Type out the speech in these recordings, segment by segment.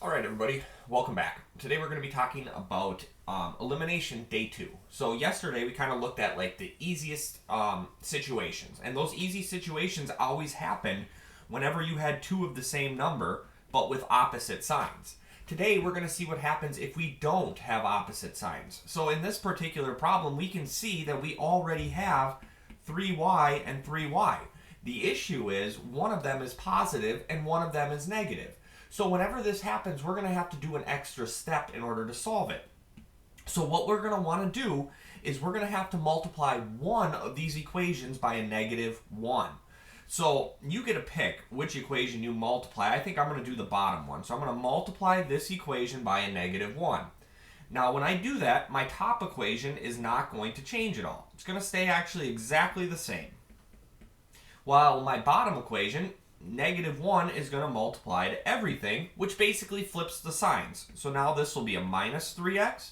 All right, everybody, welcome back. Today we're going to be talking about elimination day 2. So yesterday we kind of looked at like the easiest situations, and those easy situations always happen whenever you had two of the same number but with opposite signs. Today we're going to see what happens if we don't have opposite signs. So in this particular problem, we can see that we already have 3y and 3y. The issue is one of them is positive and one of them is negative. So whenever this happens, we're going to have to do an extra step in order to solve it. So what we're going to want to do is we're going to have to multiply one of these equations by a negative 1. So you get to pick which equation you multiply. I think I'm going to do the bottom one. So I'm going to multiply this equation by a negative 1. Now when I do that, my top equation is not going to change at all. It's going to stay actually exactly the same. While my bottom equation, negative 1, is going to multiply to everything, which basically flips the signs. So now this will be a minus 3x,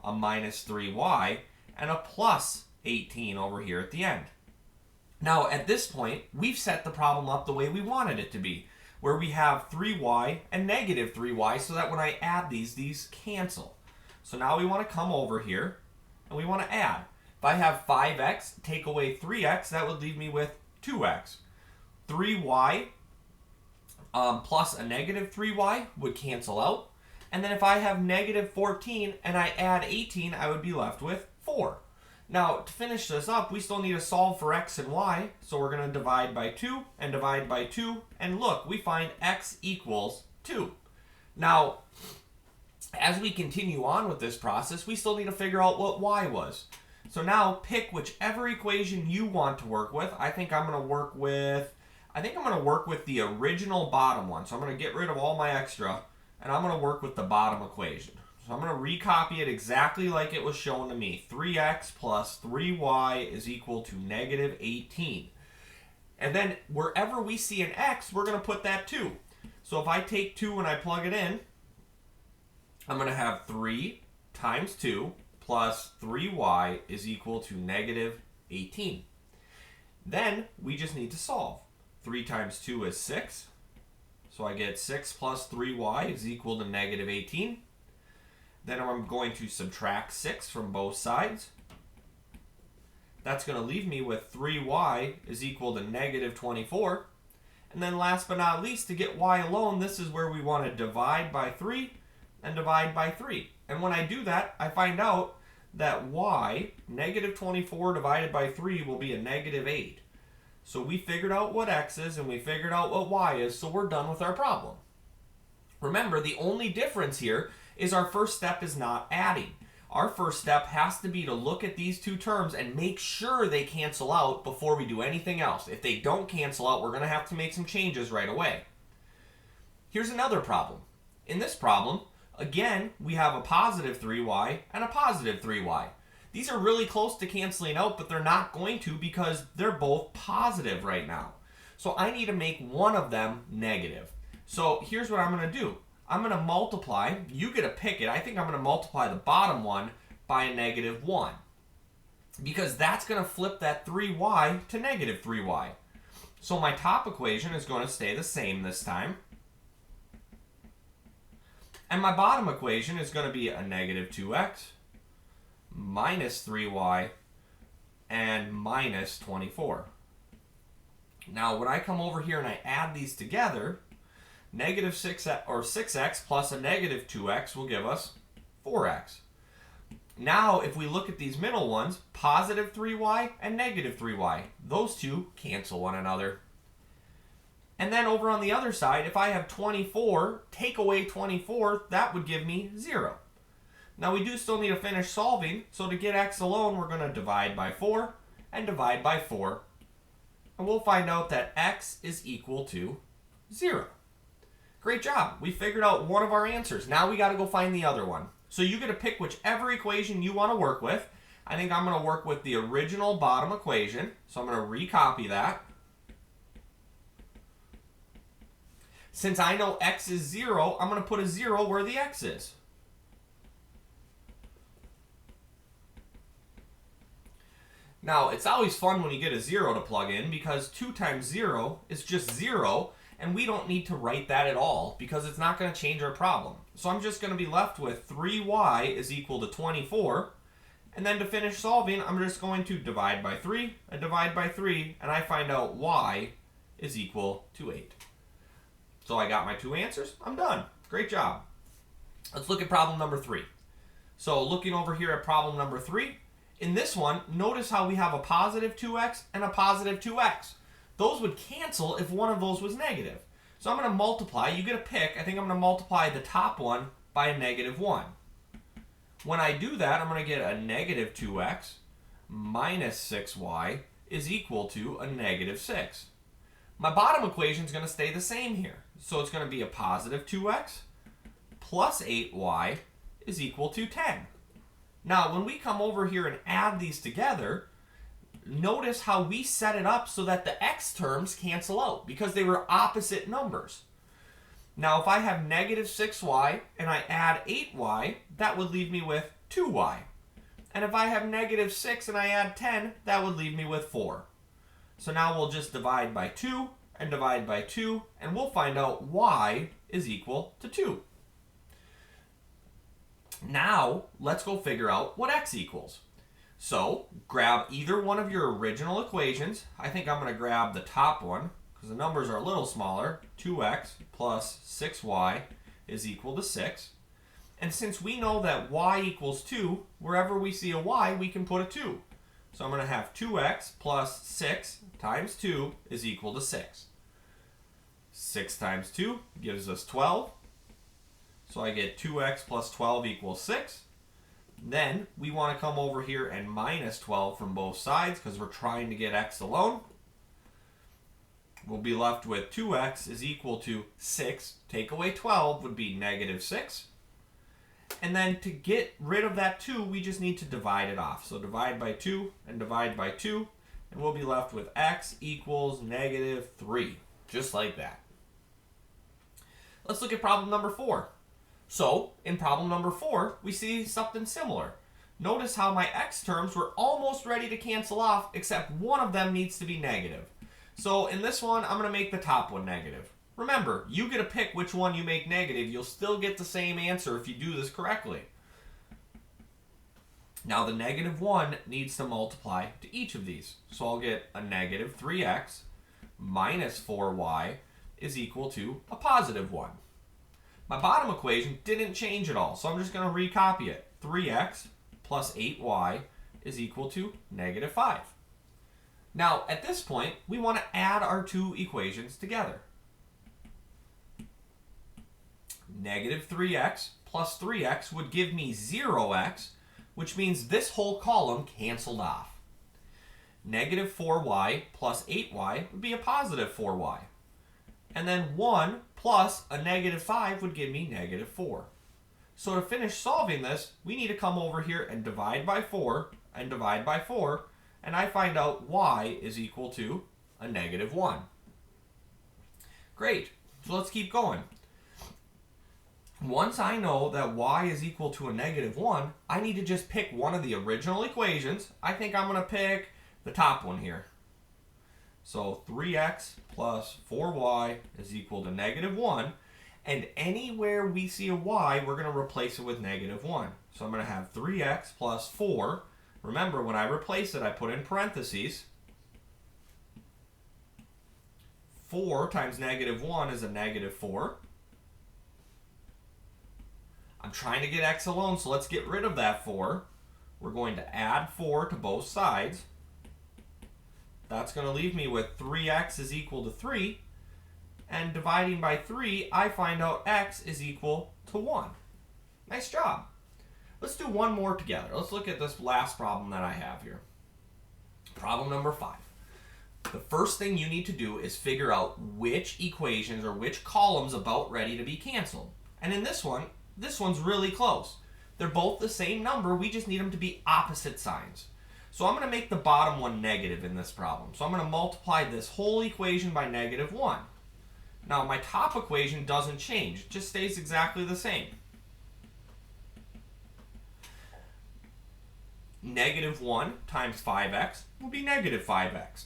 a minus 3y, and a plus 18 over here at the end. Now at this point, we've set the problem up the way we wanted it to be, where we have 3y and negative 3y, so that when I add these cancel. So now we want to come over here, and we want to add. If I have 5x, take away 3x, that would leave me with 2x. 3y plus a negative 3y would cancel out. And then if I have negative 14 and I add 18, I would be left with 4. Now, to finish this up, we still need to solve for x and y. So we're going to divide by 2 and divide by 2. And look, we find x equals 2. Now, as we continue on with this process, we still need to figure out what y was. So now pick whichever equation you want to work with. I think I'm going to work with the original bottom one. So I'm going to get rid of all my extra, and I'm going to work with the bottom equation. So I'm going to recopy it exactly like it was shown to me. 3x plus 3y is equal to negative 18. And then wherever we see an x, we're going to put that 2. So if I take 2 and I plug it in, I'm going to have 3 times 2 plus 3y is equal to negative 18. Then we just need to solve. 3 times 2 is 6. So I get 6 plus 3y is equal to negative 18. Then I'm going to subtract 6 from both sides. That's going to leave me with 3y is equal to negative 24. And then last but not least, to get y alone, this is where we want to divide by 3 and divide by 3. And when I do that, I find out that y, negative 24 divided by 3, will be a negative 8. So we figured out what x is and we figured out what y is, so we're done with our problem. Remember, the only difference here is our first step is not adding. Our first step has to be to look at these two terms and make sure they cancel out before we do anything else. If they don't cancel out, we're going to have to make some changes right away. Here's another problem. In this problem, again, we have a positive 3y and a positive 3y. These are really close to canceling out, but they're not going to because they're both positive right now. So I need to make one of them negative. So here's what I'm going to do. I'm going to multiply. You get to pick it. I think I'm going to multiply the bottom one by a negative 1. Because that's going to flip that 3y to negative 3y. So my top equation is going to stay the same this time. And my bottom equation is going to be a negative 2x minus 3y and minus 24. Now when I come over here and I add these together, negative 6x plus a negative 2x will give us 4x. Now if we look at these middle ones, positive 3y and negative 3y, those two cancel one another. And then over on the other side, if I have 24, take away 24, that would give me 0. Now we do still need to finish solving, so to get x alone, we're going to divide by 4 and divide by 4. And we'll find out that x is equal to 0. Great job. We figured out one of our answers. Now we got to go find the other one. So you get to pick whichever equation you want to work with. I think I'm going to work with the original bottom equation. So I'm going to recopy that. Since I know x is 0, I'm going to put a 0 where the x is. Now, it's always fun when you get a 0 to plug in because 2 times 0 is just 0, And we don't need to write that at all because it's not going to change our problem. So I'm just going to be left with 3y is equal to 24. And then to finish solving, I'm just going to divide by 3 and divide by 3, and I find out y is equal to 8. So I got my two answers. I'm done. Great job. Let's look at problem number 3. So looking over here at problem number 3, in this one, notice how we have a positive 2x and a positive 2x. Those would cancel if one of those was negative. So I'm going to multiply. You get a pick. I think I'm going to multiply the top one by a negative 1. When I do that, I'm going to get a negative 2x minus 6y is equal to a negative 6. My bottom equation is going to stay the same here. So it's going to be a positive 2x plus 8y is equal to 10. Now, when we come over here and add these together, notice how we set it up so that the x terms cancel out because they were opposite numbers. Now, if I have negative 6y and I add 8y, that would leave me with 2y. And if I have negative 6 and I add 10, that would leave me with 4. So now we'll just divide by 2 and divide by 2, and we'll find out y is equal to 2. Now, let's go figure out what x equals. So, grab either one of your original equations. I think I'm going to grab the top one, because the numbers are a little smaller. 2x plus 6y is equal to 6. And since we know that y equals 2, wherever we see a y, we can put a 2. So I'm going to have 2x plus 6 times 2 is equal to 6. 6 times 2 gives us 12. So I get 2x plus 12 equals 6. Then we want to come over here and minus 12 from both sides because we're trying to get x alone. We'll be left with 2x is equal to 6. Take away 12 would be negative 6. And then to get rid of that 2, we just need to divide it off. So divide by 2 and divide by 2. And we'll be left with x equals negative 3. Just like that. Let's look at problem number 4. So, in problem number 4, we see something similar. Notice how my x terms were almost ready to cancel off, except one of them needs to be negative. So, in this one, I'm going to make the top one negative. Remember, you get to pick which one you make negative. You'll still get the same answer if you do this correctly. Now, the negative 1 needs to multiply to each of these. So, I'll get a negative 3x minus 4y is equal to a positive 1. My bottom equation didn't change at all, so I'm just going to recopy it. 3x plus 8y is equal to negative 5. Now, at this point, we want to add our two equations together. Negative 3x plus 3x would give me 0x, which means this whole column canceled off. Negative 4y plus 8y would be a positive 4y. And then 1 plus a negative 5 would give me negative 4. So to finish solving this, we need to come over here and divide by 4 and divide by 4, and I find out y is equal to a negative 1. Great. So let's keep going. Once I know that y is equal to a negative 1, I need to just pick one of the original equations. I think I'm going to pick the top one here. So 3x plus 4y is equal to negative 1. And anywhere we see a y, we're going to replace it with negative 1. So I'm going to have 3x plus 4. Remember, when I replace it, I put in parentheses. 4 times negative 1 is a negative 4. I'm trying to get x alone, so let's get rid of that 4. We're going to add 4 to both sides. That's going to leave me with 3x is equal to 3. And dividing by 3, I find out x is equal to 1. Nice job. Let's do one more together. Let's look at this last problem that I have here. Problem number 5. The first thing you need to do is figure out which equations or which columns about ready to be canceled. And in this one's really close. They're both the same number, we just need them to be opposite signs. So I'm going to make the bottom one negative in this problem. So I'm going to multiply this whole equation by negative 1. Now my top equation doesn't change, it just stays exactly the same. Negative 1 times 5x will be negative 5x.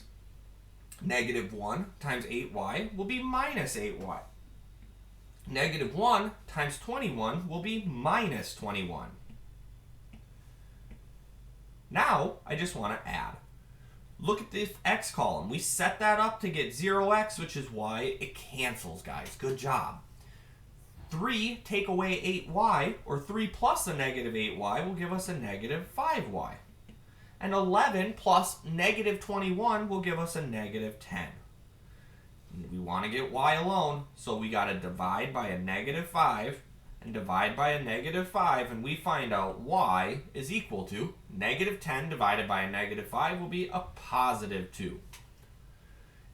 Negative 1 times 8y will be minus 8y. Negative 1 times 21 will be minus 21. Now, I just want to add. Look at this x column. We set that up to get 0x, which is y. It cancels, guys. Good job. 3 take away 8y, or 3 plus a negative 8y will give us a negative 5y. And 11 plus negative 21 will give us a negative 10. We want to get y alone, so we got to divide by a negative 5 and divide by a negative 5, and we find out y is equal to negative 10 divided by a negative 5 will be a positive 2.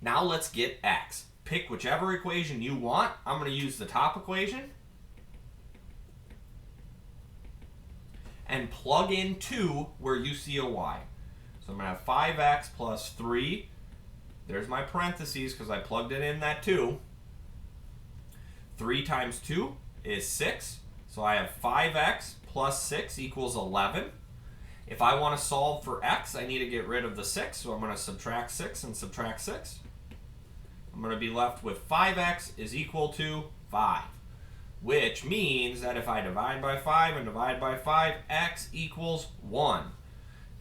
Now let's get x. Pick whichever equation you want. I'm going to use the top equation and plug in 2 where you see a y. So I'm going to have 5x plus 3. There's my parentheses because I plugged it in that 2. 3 times 2 is 6. So I have 5x plus 6 equals 11. If I want to solve for x, I need to get rid of the 6. So I'm going to subtract 6 and subtract 6. I'm going to be left with 5x is equal to 5. Which means that if I divide by 5 and divide by 5, x equals 1.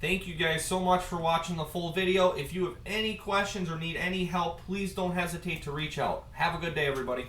Thank you guys so much for watching the full video. If you have any questions or need any help, please don't hesitate to reach out. Have a good day, everybody.